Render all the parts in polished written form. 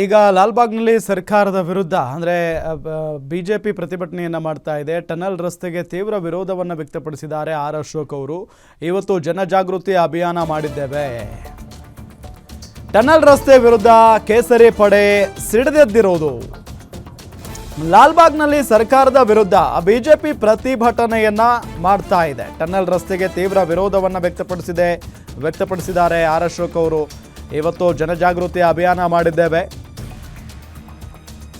ಈಗ ಲಾಲ್ಬಾಗ್ನಲ್ಲಿ ಸರ್ಕಾರದ ವಿರುದ್ಧ ಅಂದರೆ ಬಿಜೆಪಿ ಪ್ರತಿಭಟನೆಯನ್ನು ಮಾಡ್ತಾ ಇದೆ. ಟನಲ್ ರಸ್ತೆಗೆ ತೀವ್ರ ವಿರೋಧವನ್ನು ವ್ಯಕ್ತಪಡಿಸಿದ್ದಾರೆ ಆರ್ ಅಶೋಕ್ ಅವರು. ಇವತ್ತು ಜನಜಾಗೃತಿ ಅಭಿಯಾನ ಮಾಡಿದ್ದೇವೆ. ಟನಲ್ ರಸ್ತೆ ವಿರುದ್ಧ ಕೇಸರಿ ಪಡೆ ಸಿಡಿದೆದ್ದಿರೋದು. ಲಾಲ್ಬಾಗ್ನಲ್ಲಿ ಸರ್ಕಾರದ ವಿರುದ್ಧ ಬಿಜೆಪಿ ಪ್ರತಿಭಟನೆಯನ್ನ ಮಾಡ್ತಾ ಇದೆ. ಟನಲ್ ರಸ್ತೆಗೆ ತೀವ್ರ ವಿರೋಧವನ್ನು ವ್ಯಕ್ತಪಡಿಸಿದ್ದಾರೆ ಆರ್ ಅಶೋಕ್ ಅವರು. ಇವತ್ತು ಜನಜಾಗೃತಿ ಅಭಿಯಾನ ಮಾಡಿದ್ದೇವೆ.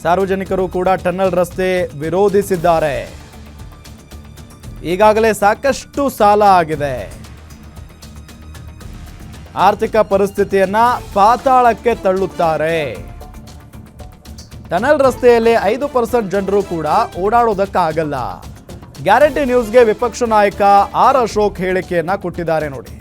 ಸಾರ್ವಜನಿಕರು ಕೂಡ ಟನಲ್ ರಸ್ತೆ ವಿರೋಧಿಸಿದ್ದಾರೆ. ಈಗಾಗಲೇ ಸಾಕಷ್ಟು ಸಾಲ ಆಗಿದೆ. ಆರ್ಥಿಕ ಪರಿಸ್ಥಿತಿಯನ್ನ ಪಾತಾಳಕ್ಕೆ ತಳ್ಳುತ್ತಾರೆ. ಟನಲ್ ರಸ್ತೆಯಲ್ಲಿ 5% ಜನರು ಕೂಡ ಓಡಾಡೋದಕ್ಕಾಗಲ್ಲ. ಗ್ಯಾರಂಟಿ ನ್ಯೂಸ್ಗೆ ವಿಪಕ್ಷ ನಾಯಕ ಆರ್ ಅಶೋಕ್ ಹೇಳಿಕೆಯನ್ನ ಕೊಟ್ಟಿದ್ದಾರೆ ನೋಡಿ.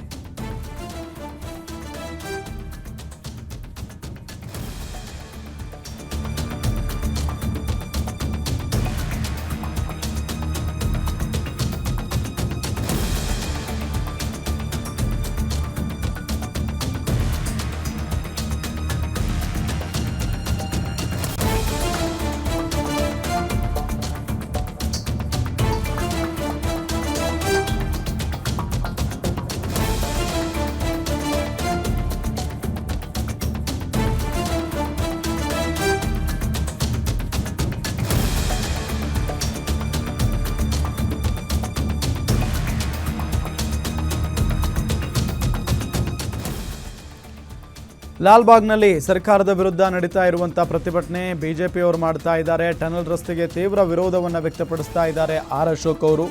ಲಾಲ್ಬಾಗ್ನಲ್ಲಿ ಸರ್ಕಾರದ ವಿರುದ್ಧ ನಡೀತಾ ಇರುವಂತಹ ಪ್ರತಿಭಟನೆ ಬಿಜೆಪಿಯವರು ಮಾಡ್ತಾ ಇದ್ದಾರೆ. ಟನಲ್ ರಸ್ತೆಗೆ ತೀವ್ರ ವಿರೋಧವನ್ನು ವ್ಯಕ್ತಪಡಿಸ್ತಾ ಇದ್ದಾರೆ ಆರ್ ಅಶೋಕ್ ಅವರು.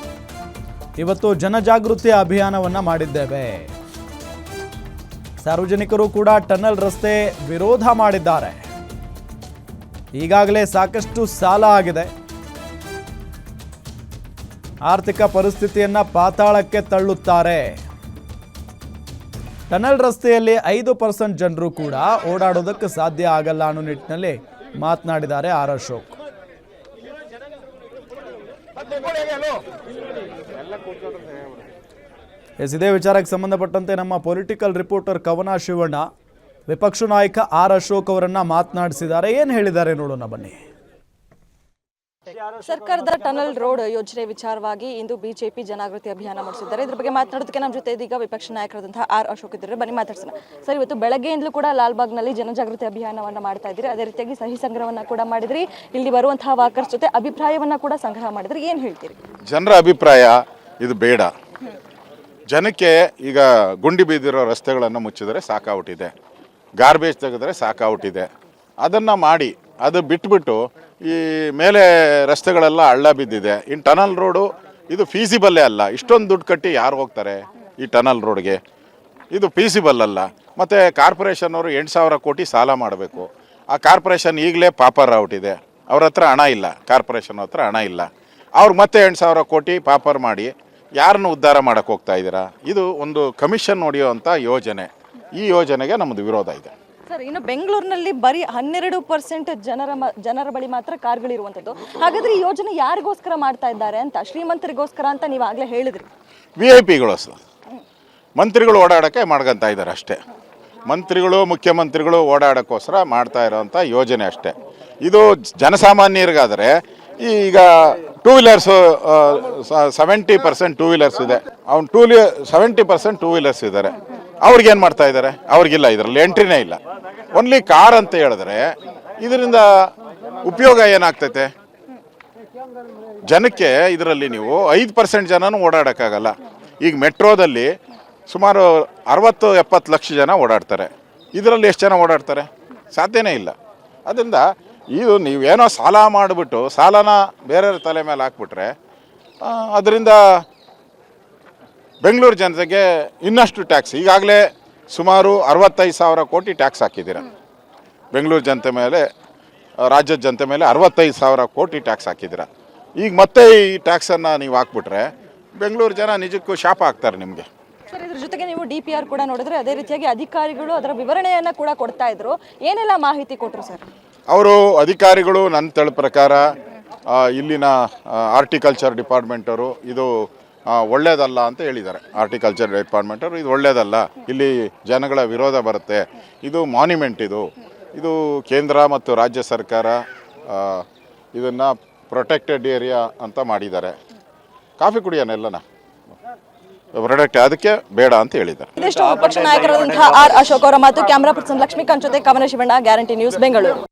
ಇವತ್ತು ಜನಜಾಗೃತಿ ಅಭಿಯಾನವನ್ನ ಮಾಡಿದ್ದೇವೆ. ಸಾರ್ವಜನಿಕರು ಕೂಡ ಟನಲ್ ರಸ್ತೆ ವಿರೋಧ ಮಾಡಿದ್ದಾರೆ. ಈಗಾಗಲೇ ಸಾಕಷ್ಟು ಸಾಲ ಆಗಿದೆ. ಆರ್ಥಿಕ ಪರಿಸ್ಥಿತಿಯನ್ನ ಪಾತಾಳಕ್ಕೆ ತಳ್ಳುತ್ತಾರೆ. ಟನಲ್ ರಸ್ತೆಯಲ್ಲಿ 5% ಜನರು ಕೂಡ ಓಡಾಡೋದಕ್ಕೆ ಸಾಧ್ಯ ಆಗಲ್ಲ ಅನ್ನೋ ನಿಟ್ಟಿನಲ್ಲಿ ಮಾತನಾಡಿದ್ದಾರೆ ಆರ್ ಅಶೋಕ್. ಇದೇ ವಿಚಾರಕ್ಕೆ ಸಂಬಂಧಪಟ್ಟಂತೆ ನಮ್ಮ ಪೊಲಿಟಿಕಲ್ ರಿಪೋರ್ಟರ್ ಕವನ ಶಿವಣ್ಣ ವಿಪಕ್ಷ ನಾಯಕ ಆರ್ ಅಶೋಕ್ ಅವರನ್ನ ಮಾತನಾಡಿಸಿದ್ದಾರೆ. ಏನು ಹೇಳಿದ್ದಾರೆ ನೋಡೋಣ ಬನ್ನಿ. ಸರ್ಕಾರದ ಟನಲ್ ರೋಡ್ ಯೋಜನೆ ವಿಚಾರವಾಗಿ ಇಂದು ಬಿಜೆಪಿ ಜನಜಾಗೃತಿ ಅಭಿಯಾನ ಮಾಡಿಸಿದ್ದಾರೆ. ಇದ್ರ ಬಗ್ಗೆ ಮಾತನಾಡೋದಕ್ಕೆ ನಮ್ಮ ಜೊತೆ ಇದೀಗ ವಿಪಕ್ಷ ನಾಯಕರಾದಂತಹ ಆರ್ ಅಶೋಕ್ ಇದ್ದಾರೆ. ಬನ್ನಿ ಮಾತಾಡ್ಸೋಣ ಸರ್. ಇವತ್ತು ಬೆಳಗ್ಗೆಯಿಂದಲೂ ಕೂಡ ಲಾಲ್ಬಾಗ್ನಲ್ಲಿ ಜನಜಾಗೃತಿ ಅಭಿಯಾನವನ್ನ ಮಾಡ್ತಾ ಇದ್ರಿ. ಅದೇ ರೀತಿಯಾಗಿ ಸಹಿ ಸಂಗ್ರಹವನ್ನ ಕೂಡ ಮಾಡಿದ್ರಿ. ಇಲ್ಲಿ ಬರುವಂತಹ ವಾಕರ್ಸ್ ಜೊತೆ ಅಭಿಪ್ರಾಯವನ್ನ ಕೂಡ ಸಂಗ್ರಹ ಮಾಡಿದ್ರಿ. ಏನು ಹೇಳ್ತೀರಿ? ಜನರ ಅಭಿಪ್ರಾಯ ಇದು ಬೇಡ. ಜನಕ್ಕೆ ಈಗ ಗುಂಡಿ ಬಿದ್ದಿರೋ ರಸ್ತೆಗಳನ್ನು ಮುಚ್ಚಿದರೆ ಸಾಕಾಗ್ಬಿಟ್ಟಿದೆ, ಗಾರ್ಬೇಜ್ ತೆಗೆದರೆ ಸಾಕಾಗ್ಬಿಟ್ಟಿದೆ. ಅದನ್ನು ಮಾಡಿ ಅದು ಬಿಟ್ಬಿಟ್ಟು ಈ ಮೇಲೆ ರಸ್ತೆಗಳೆಲ್ಲ ಹಳ್ಳ ಬಿದ್ದಿದೆ. ಇನ್ನು ಟನಲ್ ರೋಡು ಇದು ಫೀಸಿಬಲ್ಲೇ ಅಲ್ಲ. ಇಷ್ಟೊಂದು ದುಡ್ಡು ಕಟ್ಟಿ ಯಾರು ಹೋಗ್ತಾರೆ ಈ ಟನಲ್ ರೋಡ್ಗೆ? ಇದು ಫೀಸಿಬಲ್ ಅಲ್ಲ. ಮತ್ತು ಕಾರ್ಪೊರೇಷನ್ನವರು 8,000 ಕೋಟಿ ಸಾಲ ಮಾಡಬೇಕು. ಆ ಕಾರ್ಪೊರೇಷನ್ ಈಗಲೇ ಪಾಪರ್ ಔಟಿದೆ. ಅವ್ರ ಹತ್ರ ಹಣ ಇಲ್ಲ, ಕಾರ್ಪೊರೇಷನ್ ಹತ್ರ ಹಣ ಇಲ್ಲ. ಅವ್ರಿಗೆ ಮತ್ತೆ 8,000 ಕೋಟಿ ಪಾಪರ್ ಮಾಡಿ ಯಾರನ್ನು ಉದ್ಧಾರ ಮಾಡೋಕ್ಕೆ ಹೋಗ್ತಾ ಇದ್ದೀರಾ? ಇದು ಒಂದು ಕಮಿಷನ್ ಹೊಡೆಯುವಂಥ ಯೋಜನೆ. ಈ ಯೋಜನೆಗೆ ನಮ್ಮದು ವಿರೋಧ ಇದೆ ಸರ್. ಇನ್ನು ಬೆಂಗಳೂರಿನಲ್ಲಿ ಬರೀ 12% ಜನರ ಬಳಿ ಮಾತ್ರ ಕಾರ್ಗಳಿರುವಂಥದ್ದು. ಹಾಗಾದ್ರೆ ಈ ಯೋಜನೆ ಯಾರಿಗೋಸ್ಕರ ಮಾಡ್ತಾ ಇದ್ದಾರೆ ಅಂತ? ಶ್ರೀಮಂತರಿಗೋಸ್ಕರ ಅಂತ ನೀವು ಆಗಲೇ ಹೇಳಿದ್ರಿ. VIP ಮಂತ್ರಿಗಳು ಓಡಾಡೋಕ್ಕೆ ಮಾಡ್ಕೊತಾ ಇದ್ದಾರೆ ಅಷ್ಟೇ. ಮಂತ್ರಿಗಳು ಮುಖ್ಯಮಂತ್ರಿಗಳು ಓಡಾಡೋಕ್ಕೋಸ್ಕರ ಮಾಡ್ತಾ ಇರೋವಂಥ ಯೋಜನೆ ಅಷ್ಟೇ. ಇದು ಜನಸಾಮಾನ್ಯರಿಗಾದರೆ ಈಗ ಟೂ ವೀಲರ್ಸು 70% ಟೂ ವೀಲರ್ಸ್ ಇದೆ. 70% ಟೂ ವೀಲರ್ಸ್ ಇದ್ದಾರೆ. ಅವ್ರಿಗೇನು ಮಾಡ್ತಾ ಇದ್ದಾರೆ? ಅವ್ರಿಗಿಲ್ಲ, ಇದರಲ್ಲಿ ಎಂಟ್ರಿನೇ ಇಲ್ಲ. ಓನ್ಲಿ ಕಾರ್ ಅಂತ ಹೇಳಿದ್ರೆ ಇದರಿಂದ ಉಪಯೋಗ ಏನಾಗ್ತೈತೆ ಜನಕ್ಕೆ? ಇದರಲ್ಲಿ ನೀವು 5% ಜನನೂ ಓಡಾಡೋಕ್ಕಾಗಲ್ಲ. ಈಗ ಮೆಟ್ರೋದಲ್ಲಿ ಸುಮಾರು 60-70 ಲಕ್ಷ ಜನ ಓಡಾಡ್ತಾರೆ. ಇದರಲ್ಲಿ ಎಷ್ಟು ಜನ ಓಡಾಡ್ತಾರೆ? ಸಾಧ್ಯನೇ ಇಲ್ಲ. ಅದರಿಂದ ಇದು ನೀವೇನೋ ಸಾಲ ಮಾಡಿಬಿಟ್ಟು ಸಾಲನ ಬೇರೆಯವ್ರ ತಲೆ ಮೇಲೆ ಹಾಕ್ಬಿಟ್ರೆ ಅದರಿಂದ ಬೆಂಗಳೂರು ಜನತೆಗೆ ಇನ್ನಷ್ಟು ಟ್ಯಾಕ್ಸ್. ಈಗಾಗಲೇ ಸುಮಾರು 65,000 ಕೋಟಿ ಟ್ಯಾಕ್ಸ್ ಹಾಕಿದ್ದೀರ ಬೆಂಗಳೂರು ಜನತೆ ಮೇಲೆ, ರಾಜ್ಯದ ಜನತೆ ಮೇಲೆ 65,000 ಕೋಟಿ ಟ್ಯಾಕ್ಸ್ ಹಾಕಿದ್ದೀರ. ಈಗ ಮತ್ತೆ ಈ ಟ್ಯಾಕ್ಸನ್ನು ನೀವು ಹಾಕ್ಬಿಟ್ರೆ ಬೆಂಗಳೂರು ಜನ ನಿಜಕ್ಕೂ ಶಾಪ ಆಗ್ತಾರೆ ನಿಮಗೆ. ಸರ್, ಇದ್ರ ಜೊತೆಗೆ ನೀವು DPR ಕೂಡ ನೋಡಿದ್ರೆ ಅದೇ ರೀತಿಯಾಗಿ ಅಧಿಕಾರಿಗಳು ಅದರ ವಿವರಣೆಯನ್ನು ಕೂಡ ಕೊಡ್ತಾ ಇದ್ರು. ಏನೆಲ್ಲ ಮಾಹಿತಿ ಕೊಟ್ಟರು ಸರ್? ಅವರು ಅಧಿಕಾರಿಗಳು ನನ್ನ ತಿಳ ಪ್ರಕಾರ ಇಲ್ಲಿನ ಆರ್ಟಿಕಲ್ಚರ್ ಡಿಪಾರ್ಟ್ಮೆಂಟವರು ಇದು ಒಳ್ಳೇದಲ್ಲ ಅಂತ ಹೇಳಿದ್ದಾರೆ. ಆರ್ಟಿಕಲ್ಚರ್ ಡಿಪಾರ್ಟ್ಮೆಂಟವರು ಇದು ಒಳ್ಳೇದಲ್ಲ, ಇಲ್ಲಿ ಜನಗಳ ವಿರೋಧ ಬರುತ್ತೆ, ಇದು ಮಾನ್ಯುಮೆಂಟ್, ಇದು ಇದು ಕೇಂದ್ರ ಮತ್ತು ರಾಜ್ಯ ಸರ್ಕಾರ ಇದನ್ನು ಪ್ರೊಟೆಕ್ಟೆಡ್ ಏರಿಯಾ ಅಂತ ಮಾಡಿದ್ದಾರೆ. ಕಾಫಿ ಕುಡಿಯೋನೆಲ್ಲನ ಪ್ರೊಟೆಕ್ಟ್, ಅದಕ್ಕೆ ಬೇಡ ಅಂತ ಹೇಳಿದ್ದಾರೆ. ಇದಿಷ್ಟು ವಿಪಕ್ಷ ನಾಯಕರಾದಂತಹ ಆರ್ ಅಶೋಕ್ ಅವರ ಮಾತು. ಕ್ಯಾಮರಾ ಪರ್ಸನ್ ಲಕ್ಷ್ಮೀಕಾಂತ್ ಜೊತೆ ಕವನ ಶಿವಣ್ಣ, ಗ್ಯಾರಂಟಿ ನ್ಯೂಸ್, ಬೆಂಗಳೂರು.